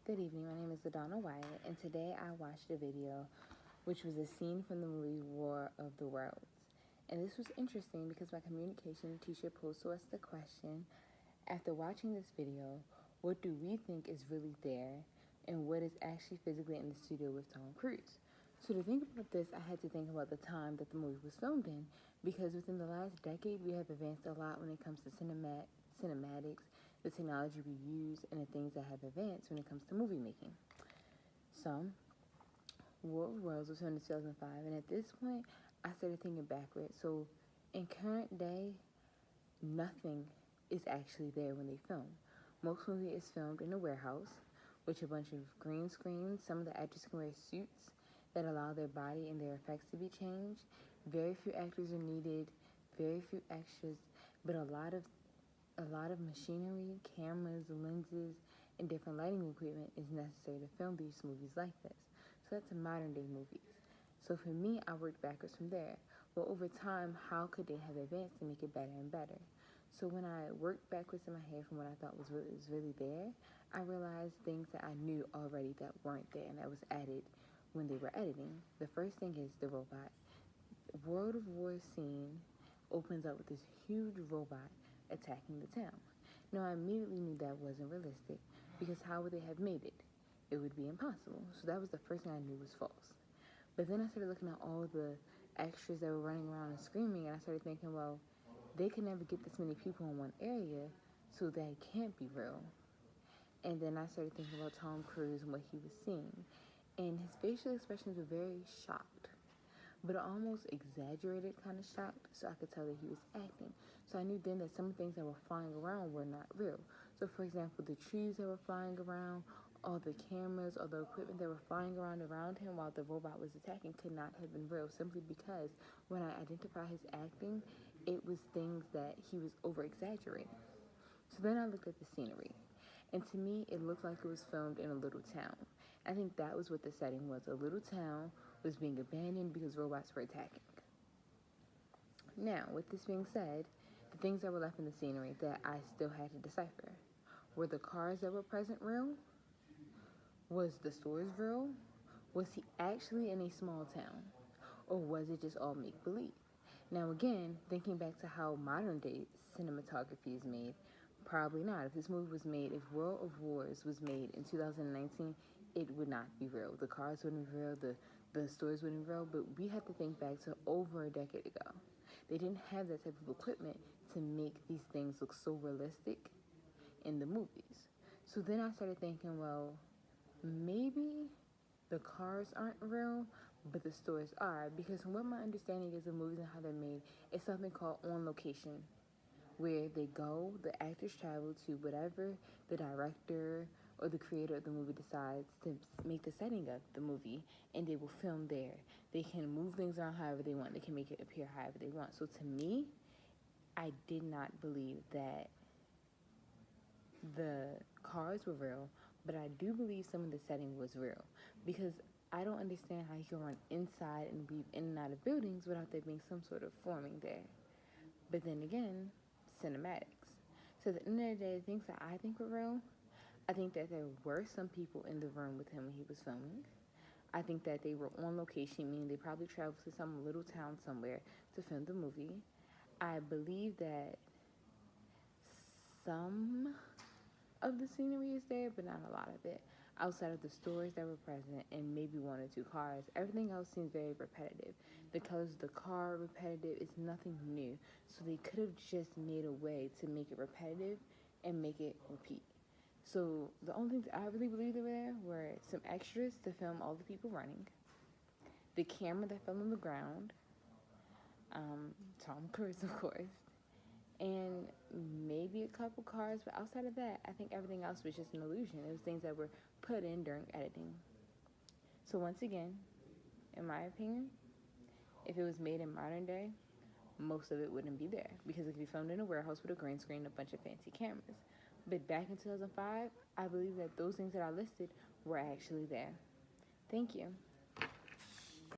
Good evening, my name is LaDonna Wyatt, and today I watched a video which was a scene from the movie War of the Worlds. And this was interesting because my communication teacher posed to us the question, after watching this video, what do we think is really there and what is actually physically in the studio with Tom Cruise? So to think about this, I had to think about the time that the movie was filmed in, because within the last decade, we have advanced a lot when it comes to cinematics, the technology we use, and the things that have advanced when it comes to movie making. So, War of Worlds was filmed in 2005, and at this point, I started thinking backwards. So, in current day, nothing is actually there when they film. Most movie is filmed in a warehouse, with a bunch of green screens. Some of the actors can wear suits that allow their body and their effects to be changed. Very few actors are needed, very few extras, but a lot of machinery, cameras, lenses, and different lighting equipment is necessary to film these movies like this. So that's modern day movies. So for me, I worked backwards from there. Well, over time, how could they have advanced to make it better and better? So when I worked backwards in my head from what I thought was really there, I realized things that I knew already that weren't there and that was added when they were editing. The first thing is the robot. World of War scene opens up with this huge robot attacking the town. Now, I immediately knew that wasn't realistic, because how would they have made it? It would be impossible. So that was the first thing I knew was false. But then I started looking at all the extras that were running around and screaming, and I started thinking, well, they could never get this many people in one area, so that can't be real. And then I started thinking about Tom Cruise and what he was seeing. And his facial expressions were very shocked, but almost exaggerated kind of shocked, so I could tell that he was acting. So I knew then that some things that were flying around were not real. So for example, the trees that were flying around, all the cameras, all the equipment that were flying around him while the robot was attacking could not have been real, simply because when I identified his acting, it was things that he was over-exaggerating. So then I looked at the scenery, and to me, it looked like it was filmed in a little town. I think that was what the setting was. A little town was being abandoned because robots were attacking. Now, with this being said, the things that were left in the scenery that I still had to decipher. Were the cars that were present real? Was the stores real? Was he actually in a small town? Or was it just all make-believe? Now again, thinking back to how modern day cinematography is made, probably not. If this movie was made, if World of Wars was made in 2019, it would not be real. The cars wouldn't be real, the stores wouldn't be real, but we have to think back to over a decade ago. They didn't have that type of equipment to make these things look so realistic in the movies. So then I started thinking, well, maybe the cars aren't real, but the stores are, because from what my understanding is of movies and how they're made, it's something called on location, where they go, the actors travel to whatever the director or the creator of the movie decides to make the setting of the movie, and they will film there. They can move things around however they want. They can make it appear however they want. So to me, I did not believe that the cars were real, but I do believe some of the setting was real, because I don't understand how you can run inside and weave in and out of buildings without there being some sort of forming there. But then again, cinematics. So at the end of the day, the things that I think were real, I think that there were some people in the room with him when he was filming. I think that they were on location, meaning they probably traveled to some little town somewhere to film the movie. I believe that some of the scenery is there, but not a lot of it. Outside of the stores that were present and maybe one or two cars, everything else seems very repetitive. The colors of the car are repetitive. It's nothing new. So they could have just made a way to make it repetitive and make it repeat. So the only things I really believe there were some extras to film all the people running, the camera that fell on the ground, Tom Cruise, of course, and maybe a couple cars, but outside of that, I think everything else was just an illusion. It was things that were put in during editing. So once again, in my opinion, if it was made in modern day, most of it wouldn't be there, because it could be filmed in a warehouse with a green screen and a bunch of fancy cameras. But back in 2005, I believe that those things that I listed were actually there. Thank you.